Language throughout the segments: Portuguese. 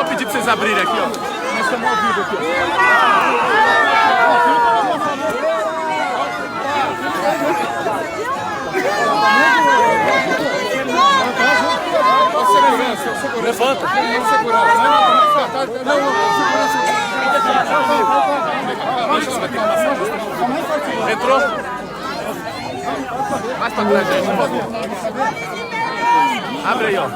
pedir pra vocês abrirem aqui, ó. Nós estamos ao vivo aqui, ó. Levanta. Entrou? Mais pra trás, gente, por favor. Abre aí, ó.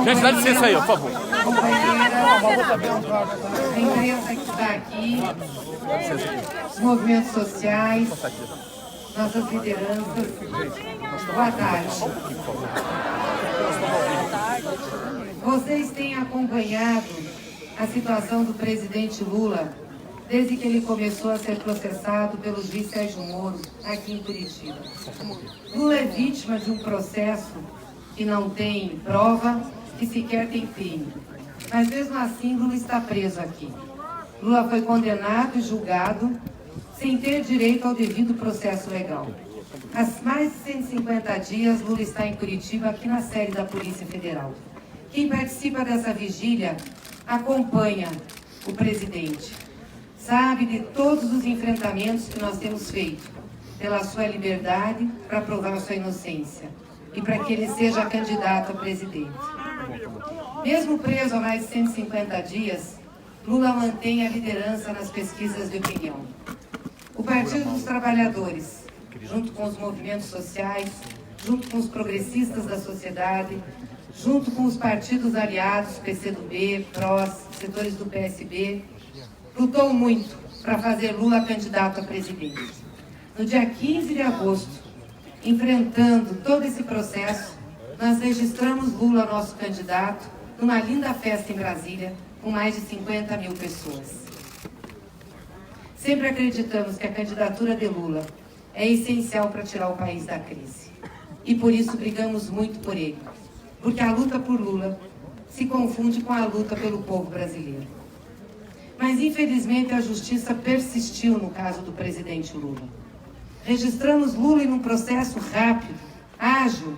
Gente, dá licença aí, ó, por favor. A imprensa que está aqui, os movimentos sociais, nossas lideranças. Boa tarde. Vocês têm acompanhado a situação do presidente Lula desde que ele começou a ser processado pelo juiz Sérgio Moro aqui em Curitiba. Lula é vítima de um processo que não tem prova e sequer tem crime. Mas mesmo assim, Lula está preso aqui. Lula foi condenado e julgado sem ter direito ao devido processo legal. Há mais de 150 dias, Lula está em Curitiba, aqui na sede da Polícia Federal. Quem participa dessa vigília acompanha o presidente. Sabe de todos os enfrentamentos que nós temos feito pela sua liberdade para provar a sua inocência e para que ele seja candidato a presidente. Mesmo preso há mais de 150 dias, Lula mantém a liderança nas pesquisas de opinião. O Partido dos Trabalhadores, junto com os movimentos sociais, junto com os progressistas da sociedade, junto com os partidos aliados, PCdoB, PROS, setores do PSB, lutou muito para fazer Lula candidato a presidente. No dia 15 de agosto, enfrentando todo esse processo, nós registramos Lula, nosso candidato, numa linda festa em Brasília, com mais de 50 mil pessoas. Sempre acreditamos que a candidatura de Lula é essencial para tirar o país da crise. E por isso brigamos muito por ele. Porque a luta por Lula se confunde com a luta pelo povo brasileiro. Mas, infelizmente, a justiça persistiu no caso do presidente Lula. Registramos Lula em um processo rápido, ágil,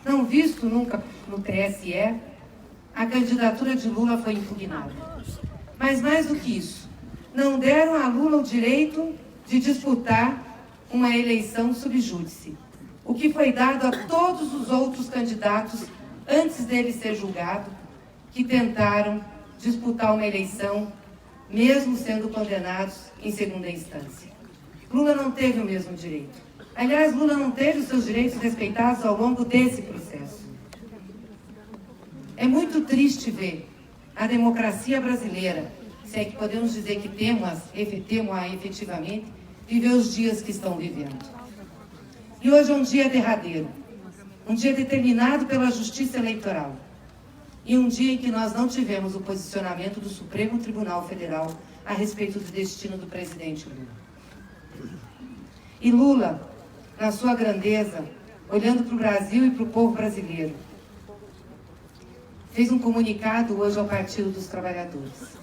não visto nunca no TSE. A candidatura de Lula foi impugnada. Mas, mais do que isso, não deram a Lula o direito de disputar uma eleição sub júdice, o que foi dado a todos os outros candidatos antes dele ser julgado, que tentaram disputar uma eleição, mesmo sendo condenados em segunda instância. Lula não teve o mesmo direito. Aliás, Lula não teve os seus direitos respeitados ao longo desse processo. É muito triste ver a democracia brasileira, se é que podemos dizer que temos-a efetivamente, viver os dias que estão vivendo. E hoje é um dia derradeiro, um dia determinado pela Justiça Eleitoral, e um dia em que nós não tivemos o posicionamento do Supremo Tribunal Federal a respeito do destino do presidente Lula. E Lula, na sua grandeza, olhando para o Brasil e para o povo brasileiro, fez um comunicado hoje ao Partido dos Trabalhadores,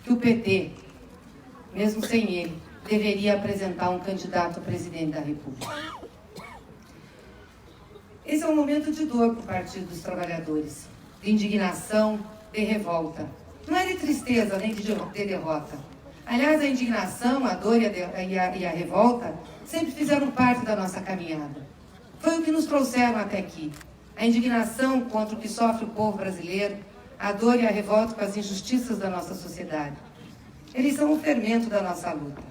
que o PT, mesmo sem ele, deveria apresentar um candidato a presidente da República. Esse é um momento de dor para o Partido dos Trabalhadores, de indignação, de revolta. Não é de tristeza nem de derrota. Aliás, a indignação, a dor e a revolta sempre fizeram parte da nossa caminhada. Foi o que nos trouxeram até aqui. A indignação contra o que sofre o povo brasileiro, a dor e a revolta com as injustiças da nossa sociedade. Eles são o fermento da nossa luta.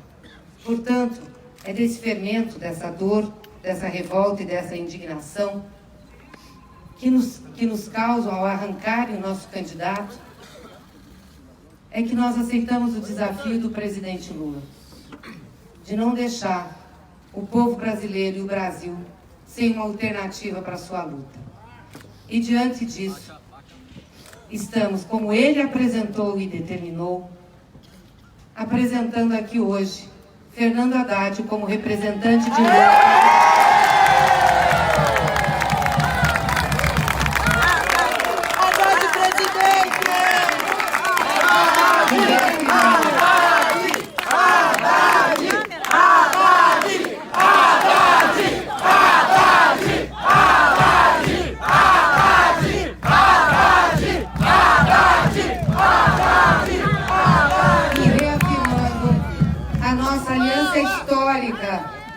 Portanto, é desse fermento, dessa dor, dessa revolta e dessa indignação que nos causam ao arrancarem o nosso candidato, é que nós aceitamos o desafio do presidente Lula, de não deixar o povo brasileiro e o Brasil sem uma alternativa para a sua luta. E diante disso, estamos, como ele apresentou e determinou, apresentando aqui hoje, Fernando Haddad como representante de Lula.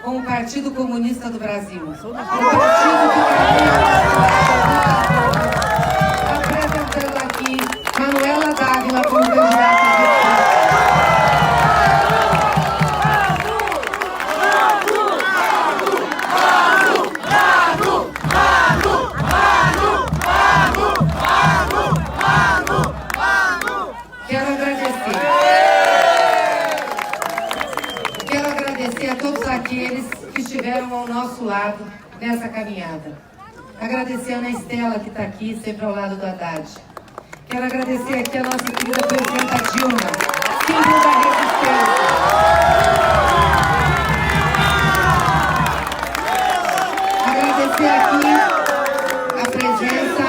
Com o Partido Comunista do Brasil. O partido que apresentando aqui Manuela Dávila como candidata a a todos aqueles que estiveram ao nosso lado nessa caminhada. Agradecer a Ana Estela, que está aqui, sempre ao lado do Haddad. Quero agradecer aqui a nossa querida presidenta Dilma, símbolo da resistência. Agradecer aqui a presença...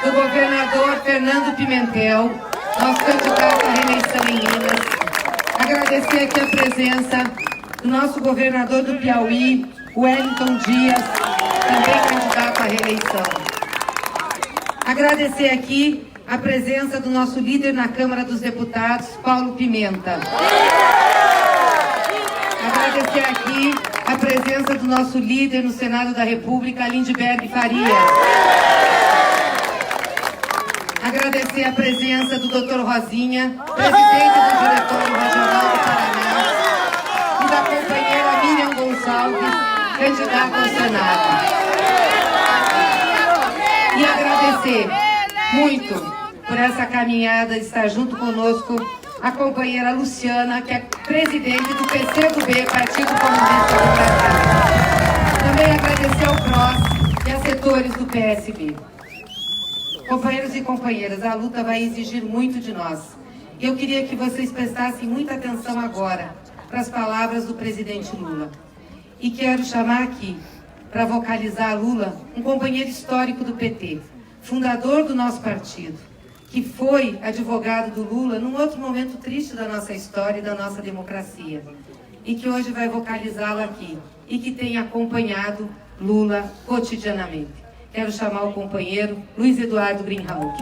do governador Fernando Pimentel, nosso candidato à reeleição em Minas. Agradecer aqui a presença do nosso governador do Piauí, Wellington Dias, também candidato à reeleição. Agradecer aqui a presença do nosso líder na Câmara dos Deputados, Paulo Pimenta. Agradecer aqui a presença do nosso líder no Senado da República, Lindbergh Farias. Agradecer a presença do Dr. Rosinha, presidente do Diretório Regional do Paraná, e da companheira Miriam Gonçalves, candidata ao Senado. E agradecer muito por essa caminhada, estar junto conosco a companheira Luciana, que é presidente do PCdoB, Partido Comunista do Brasil. Também agradecer ao PROS e a setores do PSB. Companheiros e companheiras, a luta vai exigir muito de nós. E eu queria que vocês prestassem muita atenção agora para as palavras do presidente Lula. E quero chamar aqui, para vocalizar Lula, um companheiro histórico do PT, fundador do nosso partido, que foi advogado do Lula num outro momento triste da nossa história e da nossa democracia, e que hoje vai vocalizá-lo aqui, e que tem acompanhado Lula cotidianamente. Quero chamar o companheiro Luiz Eduardo Greenhalgh.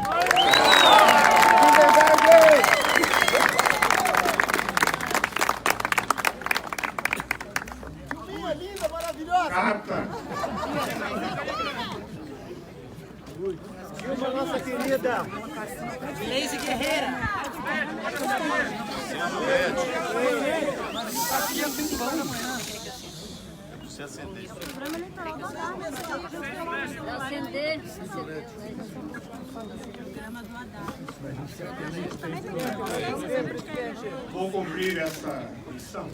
Linda, maravilhosa! Carta! Dilma, nossa querida! Leise Guerreira! Se acender. Acender. Vou cumprir essa missão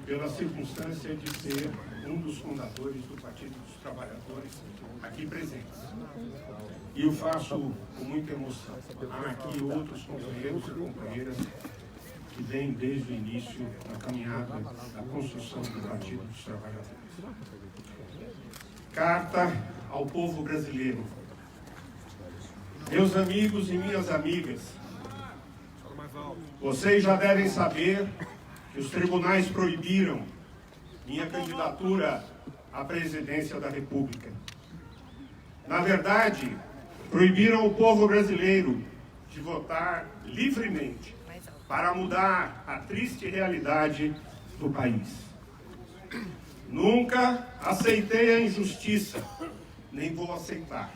pela circunstância de ser um dos fundadores do Partido dos Trabalhadores aqui presentes. E o faço com muita emoção. Há aqui outros companheiros e companheiras que vem desde o início da caminhada da construção do Partido dos Trabalhadores. Carta ao povo brasileiro. Meus amigos e minhas amigas, vocês já devem saber que os tribunais proibiram minha candidatura à presidência da República. Na verdade, proibiram o povo brasileiro de votar livremente para mudar a triste realidade do país. Nunca aceitei a injustiça, nem vou aceitar.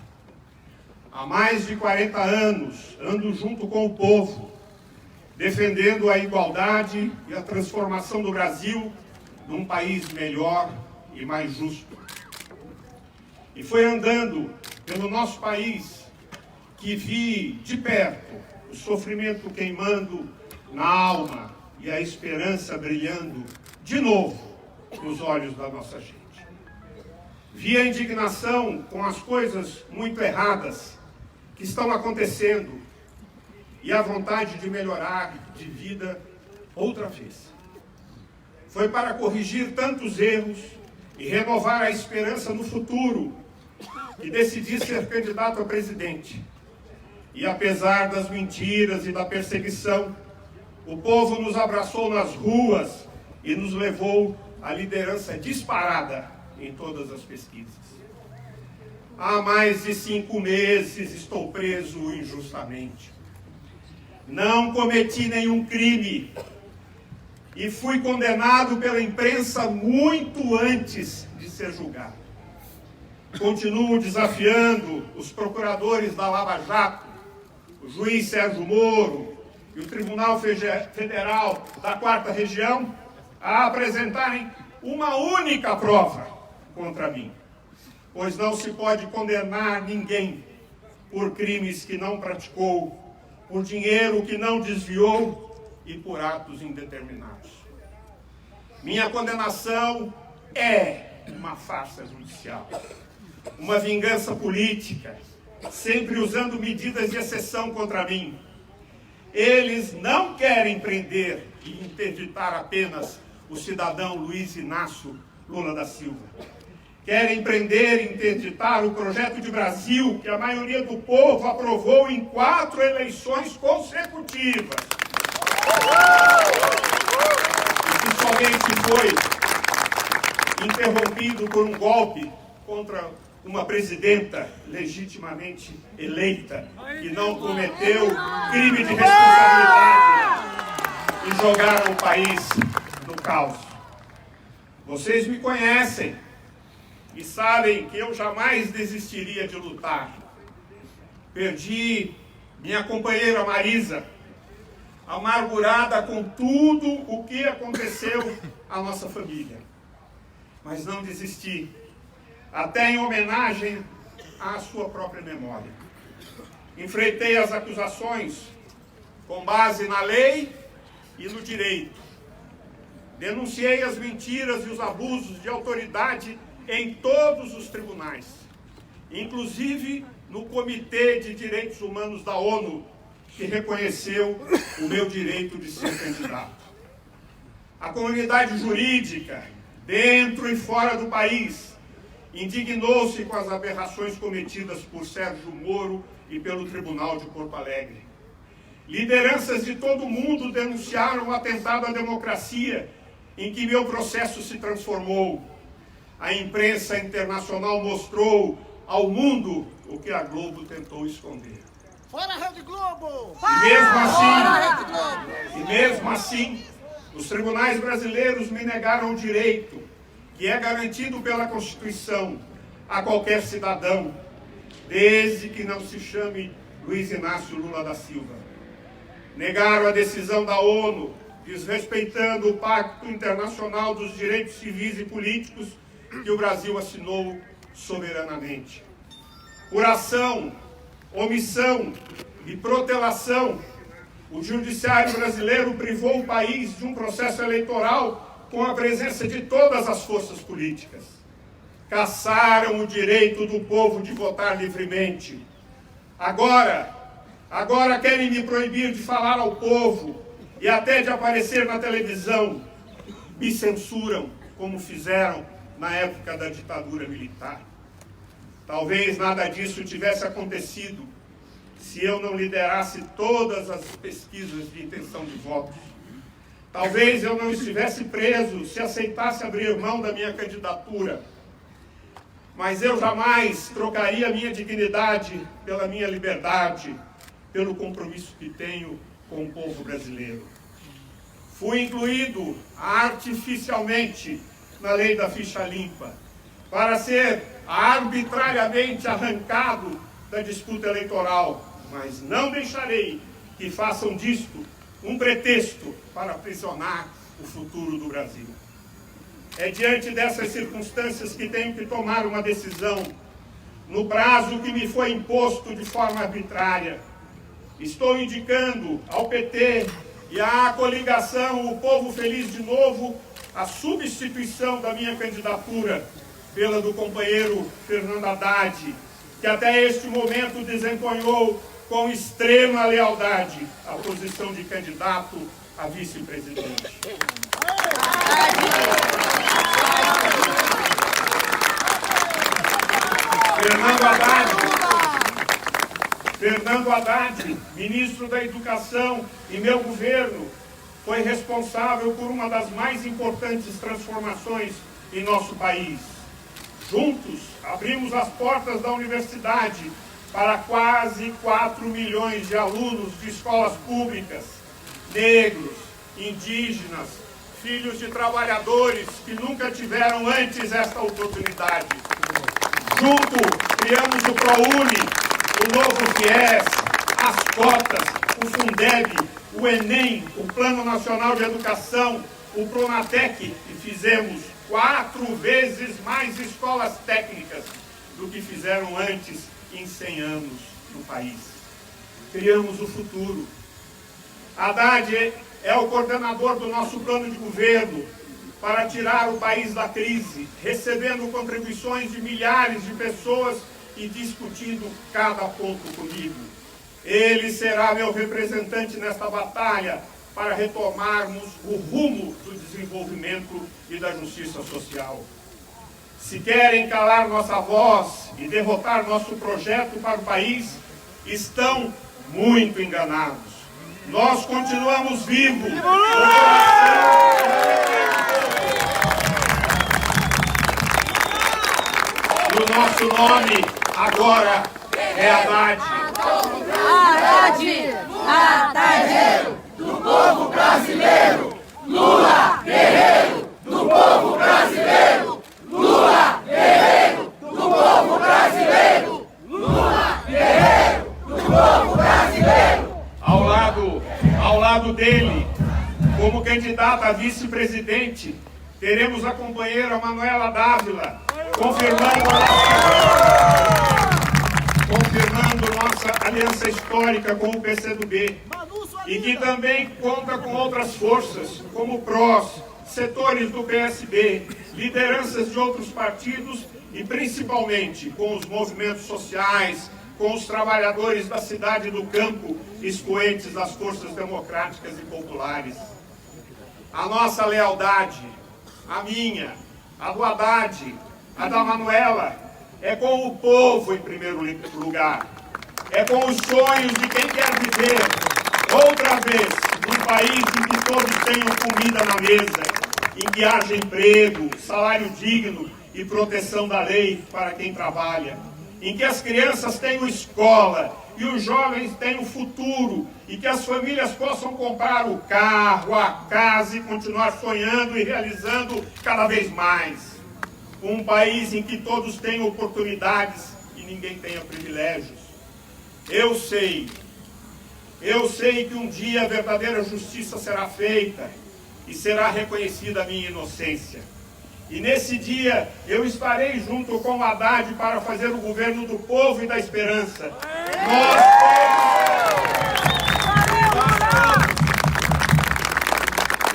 Há mais de 40 anos ando junto com o povo, defendendo a igualdade e a transformação do Brasil num país melhor e mais justo. E foi andando pelo nosso país que vi de perto o sofrimento queimando na alma e a esperança brilhando de novo nos olhos da nossa gente. Vi a indignação com as coisas muito erradas que estão acontecendo e a vontade de melhorar de vida outra vez. Foi para corrigir tantos erros e renovar a esperança no futuro que decidi ser candidato a presidente. E apesar das mentiras e da perseguição, o povo nos abraçou nas ruas e nos levou à liderança disparada em todas as pesquisas. Há mais de 5 meses estou preso injustamente. Não cometi nenhum crime e fui condenado pela imprensa muito antes de ser julgado. Continuo desafiando os procuradores da Lava Jato, o juiz Sérgio Moro e o Tribunal Federal da 4ª Região a apresentarem uma única prova contra mim, pois não se pode condenar ninguém por crimes que não praticou, por dinheiro que não desviou e por atos indeterminados. Minha condenação é uma farsa judicial, uma vingança política, sempre usando medidas de exceção contra mim. Eles não querem prender e interditar apenas o cidadão Luiz Inácio Lula da Silva. Querem prender e interditar o projeto de Brasil que a maioria do povo aprovou em 4 eleições consecutivas. E que somente foi interrompido por um golpe contra uma presidenta legitimamente eleita, que não cometeu crime de responsabilidade e jogaram o país no caos. Vocês me conhecem e sabem que eu jamais desistiria de lutar. Perdi minha companheira Marisa, amargurada com tudo o que aconteceu à nossa família. Mas não desisti, até em homenagem à sua própria memória. Enfrentei as acusações com base na lei e no direito. Denunciei as mentiras e os abusos de autoridade em todos os tribunais, inclusive no Comitê de Direitos Humanos da ONU, que reconheceu o meu direito de ser candidato. A comunidade jurídica, dentro e fora do país, indignou-se com as aberrações cometidas por Sérgio Moro e pelo Tribunal de Porto Alegre. Lideranças de todo o mundo denunciaram o atentado à democracia em que meu processo se transformou. A imprensa internacional mostrou ao mundo o que a Globo tentou esconder. Fora a Rede Globo! E mesmo assim, os tribunais brasileiros me negaram o direito, que é garantido pela Constituição, a qualquer cidadão, desde que não se chame Luiz Inácio Lula da Silva. Negaram a decisão da ONU, desrespeitando o Pacto Internacional dos Direitos Civis e Políticos que o Brasil assinou soberanamente. Por ação, omissão e protelação, o judiciário brasileiro privou o país de um processo eleitoral com a presença de todas as forças políticas. Caçaram o direito do povo de votar livremente. Agora querem me proibir de falar ao povo e até de aparecer na televisão. Me censuram, como fizeram na época da ditadura militar. Talvez nada disso tivesse acontecido se eu não liderasse todas as pesquisas de intenção de votos. Talvez eu não estivesse preso se aceitasse abrir mão da minha candidatura. Mas eu jamais trocaria a minha dignidade pela minha liberdade, pelo compromisso que tenho com o povo brasileiro. Fui incluído artificialmente na lei da ficha limpa, para ser arbitrariamente arrancado da disputa eleitoral, mas não deixarei que façam disto um pretexto para aprisionar o futuro do Brasil. É diante dessas circunstâncias que tenho que tomar uma decisão, no prazo que me foi imposto de forma arbitrária. estou indicando ao PT e à coligação O Povo Feliz de Novo a substituição da minha candidatura pela do companheiro Fernando Haddad, que até este momento desempenhou com extrema lealdade a posição de candidato a vice-presidente. Fernando Haddad, ministro da Educação e meu governo, foi responsável por uma das mais importantes transformações em nosso país. Juntos, abrimos as portas da universidade para quase 4 milhões de alunos de escolas públicas, negros, indígenas, filhos de trabalhadores que nunca tiveram antes esta oportunidade. Junto, criamos o ProUni, o novo FIES, as cotas, o Fundeb, o Enem, o Plano Nacional de Educação, o Pronatec, e fizemos 4 vezes mais escolas técnicas do que fizeram antes em 100 anos no país. Criamos o futuro. Haddad é o coordenador do nosso plano de governo para tirar o país da crise, recebendo contribuições de milhares de pessoas e discutindo cada ponto comigo. Ele será meu representante nesta batalha para retomarmos o rumo do desenvolvimento e da justiça social. Se querem calar nossa voz e derrotar nosso projeto para o país, estão muito enganados. Nós continuamos vivos. O nosso nome agora é Haddad. Haddad! Haddad! Do povo brasileiro! Lula guerreiro! Do povo brasileiro! Lula guerreiro! Do povo brasileiro! Lula guerreiro! Do povo brasileiro! Ao lado dele, como candidata a vice-presidente, teremos a companheira Manuela Dávila, confirmando nossa aliança histórica com o PCdoB, e que também conta com outras forças, como o PROS, setores do PSB, lideranças de outros partidos e principalmente com os movimentos sociais, com os trabalhadores da cidade e do campo, expoentes das forças democráticas e populares. A nossa lealdade, a minha, a do Haddad, a da Manuela, é com o povo em primeiro lugar. É com os sonhos de quem quer viver, outra vez, num país em que todos tenham comida na mesa, em que haja emprego, salário digno e proteção da lei para quem trabalha, em que as crianças tenham escola e os jovens tenham futuro, e que as famílias possam comprar o carro, a casa e continuar sonhando e realizando cada vez mais. Um país em que todos tenham oportunidades e ninguém tenha privilégios. Eu sei que um dia a verdadeira justiça será feita e será reconhecida a minha inocência. E nesse dia eu estarei junto com o Haddad para fazer o governo do povo e da esperança.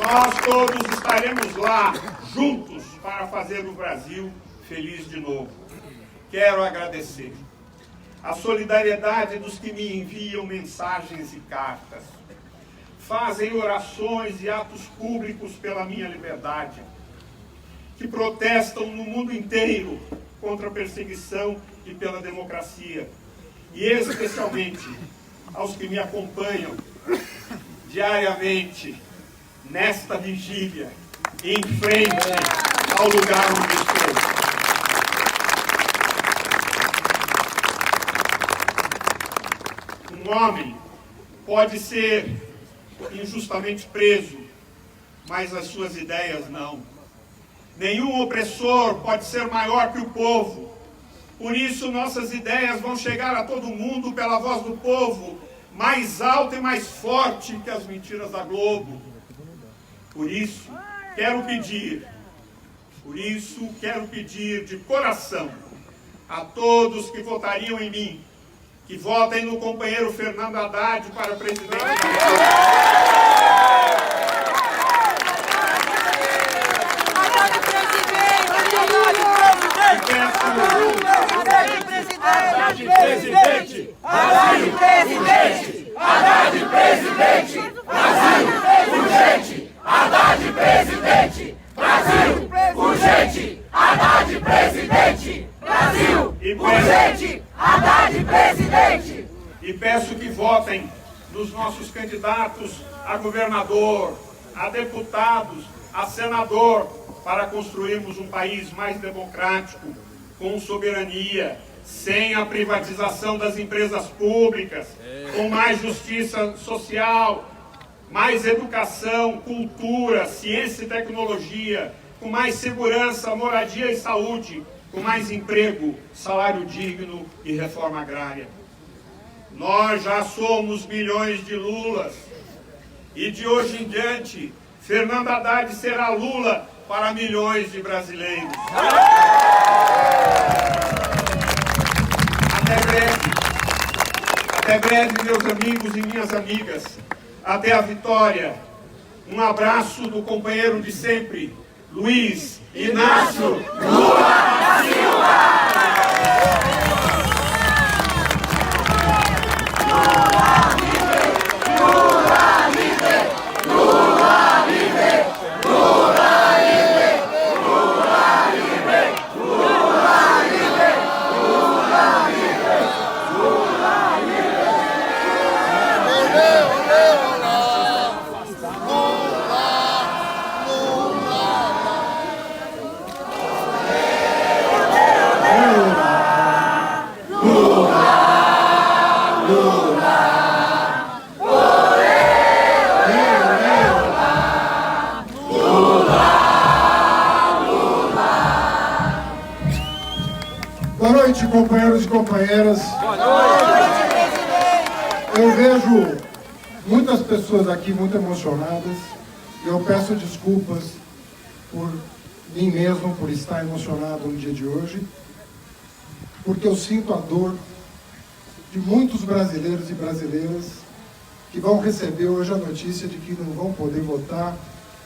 Nós todos estaremos lá, juntos, para fazer o Brasil feliz de novo. Quero agradecer a solidariedade dos que me enviam mensagens e cartas, fazem orações e atos públicos pela minha liberdade, que protestam no mundo inteiro contra a perseguição e pela democracia, e especialmente aos que me acompanham diariamente nesta vigília, em frente ao lugar onde estou. Um homem pode ser injustamente preso, mas as suas ideias não. Nenhum opressor pode ser maior que o povo. Por isso, nossas ideias vão chegar a todo mundo pela voz do povo, mais alta e mais forte que as mentiras da Globo. Por isso, quero pedir de coração a todos que votariam em mim que votem no companheiro Fernando Haddad para presidente da República. E peço que votem nos nossos candidatos a governador, a deputados, a senador, para construirmos um país mais democrático, com soberania, sem a privatização das empresas públicas, com mais justiça social, mais educação, cultura, ciência e tecnologia, com mais segurança, moradia e saúde, com mais emprego, salário digno e reforma agrária. Nós já somos milhões de Lulas e de hoje em diante, Fernando Haddad será Lula para milhões de brasileiros. Até breve, meus amigos e minhas amigas. Até a vitória. Um abraço do companheiro de sempre, Luiz Inácio Lula da Silva! Boa noite, companheiros e companheiras. Boa noite, presidente. Eu vejo muitas pessoas aqui muito emocionadas e eu peço desculpas por mim mesmo, por estar emocionado no dia de hoje, porque eu sinto a dor de muitos brasileiros e brasileiras que vão receber hoje a notícia de que não vão poder votar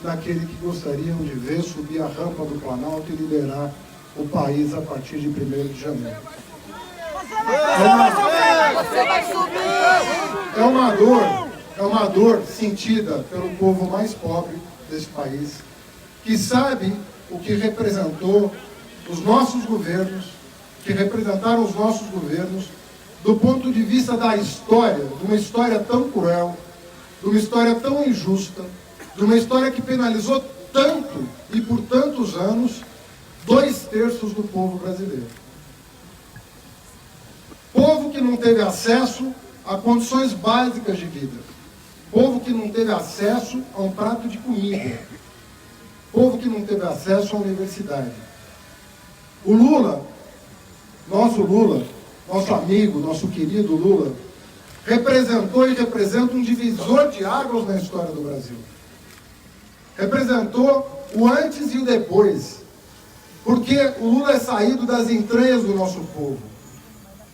naquele que gostariam de ver subir a rampa do Planalto e liderar o país a partir de 1º de janeiro. É uma dor sentida pelo povo mais pobre desse país, que sabe o que representou os nossos governos, que representaram os nossos governos, do ponto de vista da história, de uma história tão cruel, de uma história tão injusta, de uma história que penalizou tanto e por tantos anos 2/3 do povo brasileiro. Povo que não teve acesso a condições básicas de vida. Povo que não teve acesso a um prato de comida. Povo que não teve acesso à universidade. O Lula, nosso amigo, nosso querido Lula, representou e representa um divisor de águas na história do Brasil. Representou o antes e o depois. Porque o Lula é saído das entranhas do nosso povo.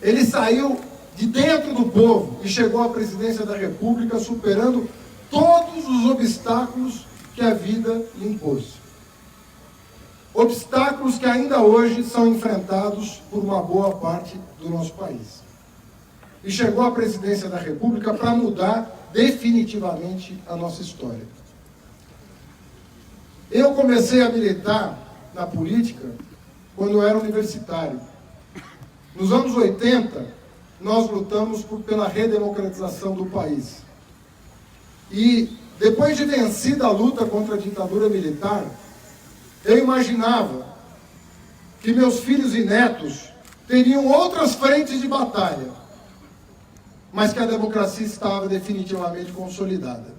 Ele saiu de dentro do povo e chegou à presidência da República superando todos os obstáculos que a vida lhe impôs. Obstáculos que ainda hoje são enfrentados por uma boa parte do nosso país. E chegou à presidência da República para mudar definitivamente a nossa história. Eu comecei a militar na política quando eu era universitário. Nos anos 80, nós lutamos pela redemocratização do país. E depois de vencida a luta contra a ditadura militar, eu imaginava que meus filhos e netos teriam outras frentes de batalha, mas que a democracia estava definitivamente consolidada.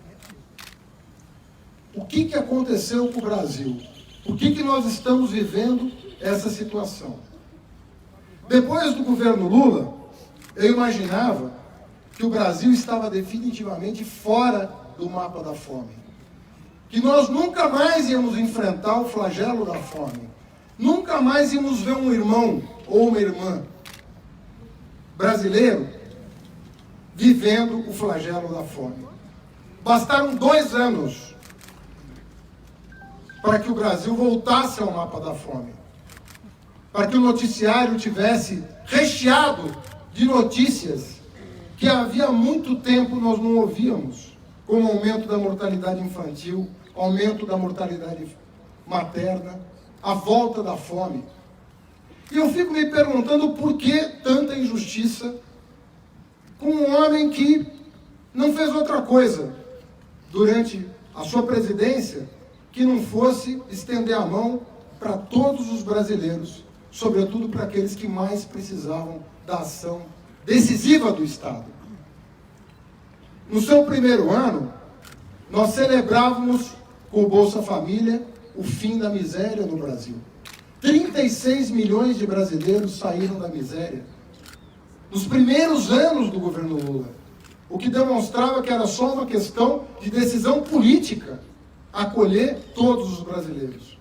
O que aconteceu com o Brasil? Por que nós estamos vivendo essa situação? Depois do governo Lula, eu imaginava que o Brasil estava definitivamente fora do mapa da fome. Que nós nunca mais íamos enfrentar o flagelo da fome. Nunca mais íamos ver um irmão ou uma irmã brasileiro vivendo o flagelo da fome. Bastaram 2 anos para que o Brasil voltasse ao mapa da fome, para que o noticiário tivesse recheado de notícias que havia muito tempo nós não ouvíamos, como aumento da mortalidade infantil, aumento da mortalidade materna, a volta da fome. E eu fico me perguntando por que tanta injustiça com um homem que não fez outra coisa durante a sua presidência que não fosse estender a mão para todos os brasileiros, sobretudo para aqueles que mais precisavam da ação decisiva do Estado. No seu primeiro ano, nós celebrávamos com o Bolsa Família o fim da miséria no Brasil. 36 milhões de brasileiros saíram da miséria nos primeiros anos do governo Lula, o que demonstrava que era só uma questão de decisão política acolher todos os brasileiros.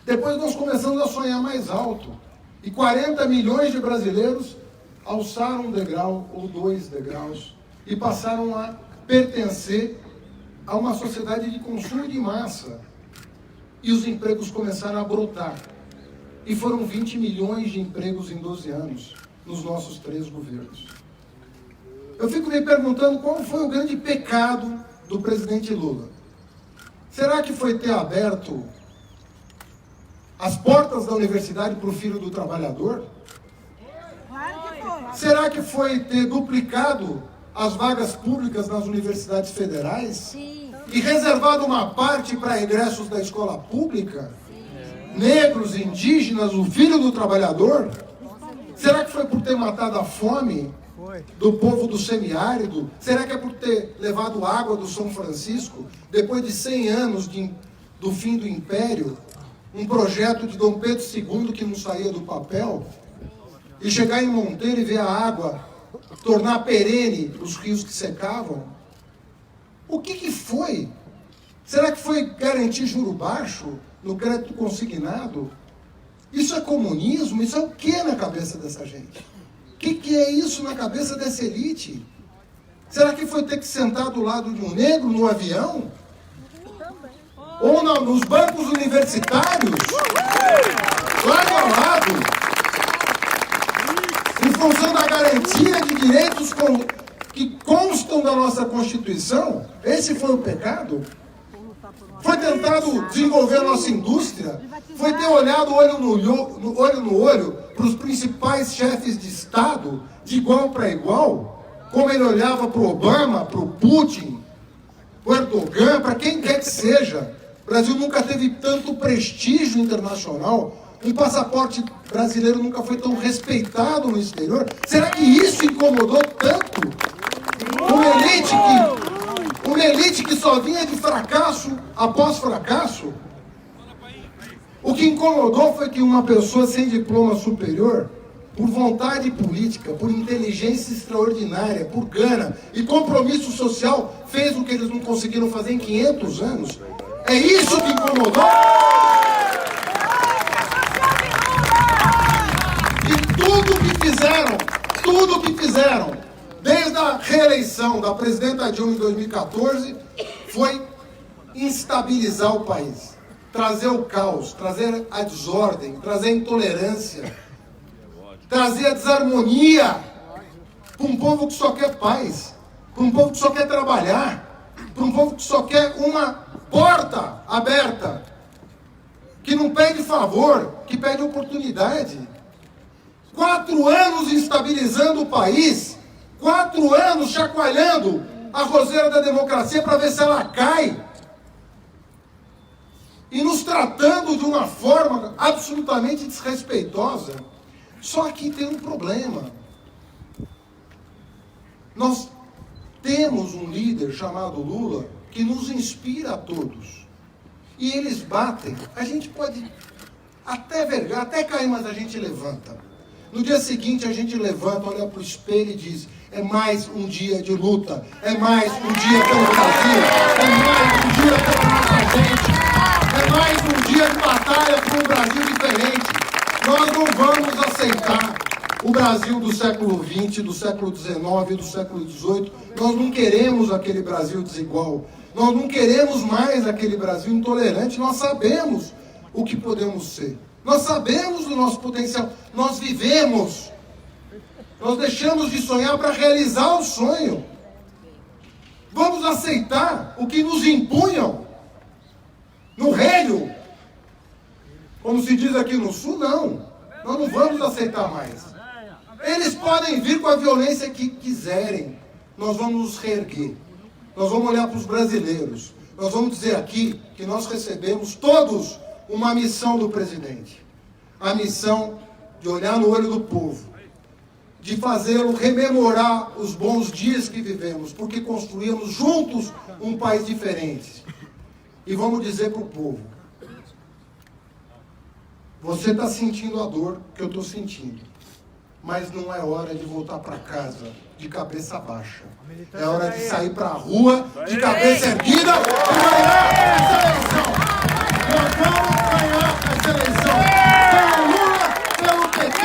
Depois nós começamos a sonhar mais alto, e 40 milhões de brasileiros alçaram um degrau ou 2 degraus e passaram a pertencer a uma sociedade de consumo de massa. E os empregos começaram a brotar. E foram 20 milhões de empregos em 12 anos, nos nossos 3 governos. Eu fico me perguntando qual foi o grande pecado do presidente Lula. Será que foi ter aberto as portas da universidade para o filho do trabalhador? Será que foi ter duplicado as vagas públicas nas universidades federais? Sim. E reservado uma parte para egressos da escola pública? Sim. Negros, indígenas, o filho do trabalhador? Será que foi por ter matado a fome do povo do semiárido? Será que é por ter levado água do São Francisco? Depois de 100 anos do fim do Império, um projeto de Dom Pedro II que não saía do papel, e chegar em Monteiro e ver a água tornar perene os rios que secavam? O que foi? Será que foi garantir juro baixo no crédito consignado? Isso é comunismo? Isso é o que na cabeça dessa gente? O que é isso na cabeça dessa elite? Será que foi ter que sentar do lado de um negro no avião? Ou nos bancos universitários? Lado a lado? Em função da garantia de direitos que constam da nossa Constituição? Esse foi o pecado? Foi tentado desenvolver a nossa indústria? Foi ter olhado olho no olho para os principais chefes de Estado, de igual para igual? Como ele olhava para o Obama, para o Putin, para o Erdogan, para quem quer que seja. O Brasil nunca teve tanto prestígio internacional. Um passaporte brasileiro nunca foi tão respeitado no exterior. Será que isso incomodou tanto uma elite que só vinha de fracasso após fracasso? O que incomodou foi que uma pessoa sem diploma superior, por vontade política, por inteligência extraordinária, por gana e compromisso social, fez o que eles não conseguiram fazer em 500 anos. É isso que incomodou? Tudo o que fizeram, desde a reeleição da presidenta Dilma em 2014, foi instabilizar o país, trazer o caos, trazer a desordem, trazer a intolerância, trazer a desarmonia para um povo que só quer paz, para um povo que só quer trabalhar, para um povo que só quer uma porta aberta, que não pede favor, que pede oportunidade. 4 anos instabilizando o país, 4 anos chacoalhando a roseira da democracia para ver se ela cai, e nos tratando de uma forma absolutamente desrespeitosa. Só que tem um problema. Nós temos um líder chamado Lula que nos inspira a todos, e eles batem. A gente pode até vergar, até cair, mas a gente levanta. No dia seguinte a gente levanta, olha para o espelho e diz: é mais um dia de luta, é mais um dia pelo Brasil, é mais um dia pela nossa gente, é mais um dia de batalha para um Brasil diferente. Nós não vamos aceitar o Brasil do século XX, do século XIX, do século XVIII. Nós não queremos aquele Brasil desigual. Nós não queremos mais aquele Brasil intolerante. Nós sabemos o que podemos ser. Nós sabemos do nosso potencial. Nós vivemos. Nós deixamos de sonhar para realizar o sonho. Vamos aceitar o que nos impunham no relho. Como se diz aqui no Sul, não. Nós não vamos aceitar mais. Eles podem vir com a violência que quiserem. Nós vamos nos reerguer. Nós vamos olhar para os brasileiros. Nós vamos dizer aqui que nós recebemos todos uma missão do presidente. A missão de olhar no olho do povo. De fazê-lo rememorar os bons dias que vivemos. Porque construímos juntos um país diferente. E vamos dizer para o povo. Você está sentindo a dor que eu estou sentindo. Mas não é hora de voltar para casa de cabeça baixa. É hora de sair para a rua de cabeça erguida e ganhar essa eleição. Nós vamos ganhar essa eleição. Pelo Lula, pelo PT,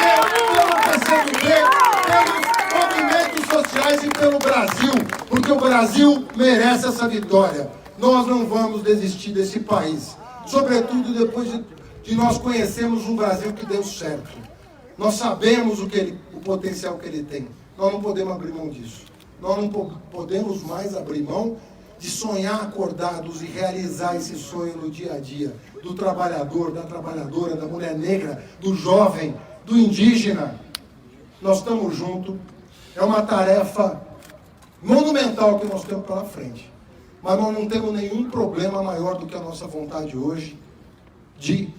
pelo PCdoB, pelos movimentos sociais e pelo Brasil. Porque o Brasil merece essa vitória. Nós não vamos desistir desse país. Sobretudo depois de nós conhecermos um Brasil que deu certo. Nós sabemos o potencial que ele tem. Nós não podemos abrir mão disso. Nós não podemos mais abrir mão de sonhar acordados e realizar esse sonho no dia a dia. Do trabalhador, da trabalhadora, da mulher negra, do jovem, do indígena. Nós estamos juntos. É uma tarefa monumental que nós temos pela frente. Mas nós não temos nenhum problema maior do que a nossa vontade hoje de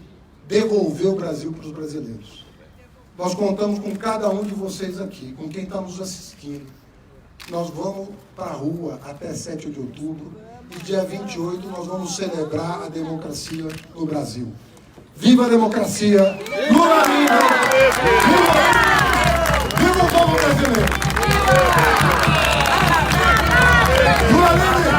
devolver o Brasil para os brasileiros. Nós contamos com cada um de vocês aqui, com quem está nos assistindo. Nós vamos para a rua até 7 de outubro e dia 28 nós vamos celebrar a democracia no Brasil. Viva a democracia! Lula livre! Viva o povo brasileiro! Lula livre!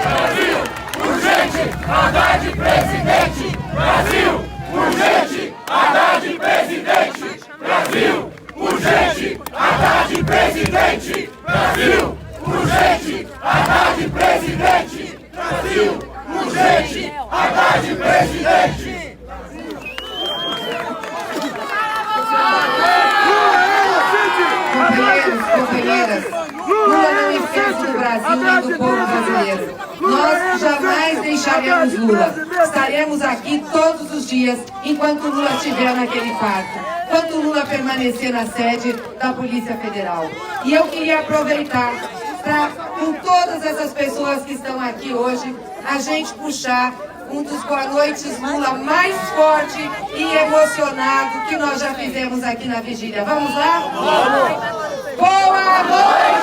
Brasil, urgente, Haddad presidente! Brasil! Urgente, Haddad presidente! Brasil! Urgente, Haddad presidente! Brasil! Urgente, Haddad presidente! Brasil! Urgente, Haddad presidente! Companheiras, Lula não esquece do Brasil nem do povo brasileiro. Nós jamais deixaremos Lula. Estaremos aqui todos os dias enquanto Lula estiver naquele parque, enquanto Lula permanecer na sede da Polícia Federal. E eu queria aproveitar para, com todas essas pessoas que estão aqui hoje, a gente puxar um dos Boa Noites Lula mais forte e emocionado que nós já fizemos aqui na vigília. Vamos lá? Vamos! Boa noite!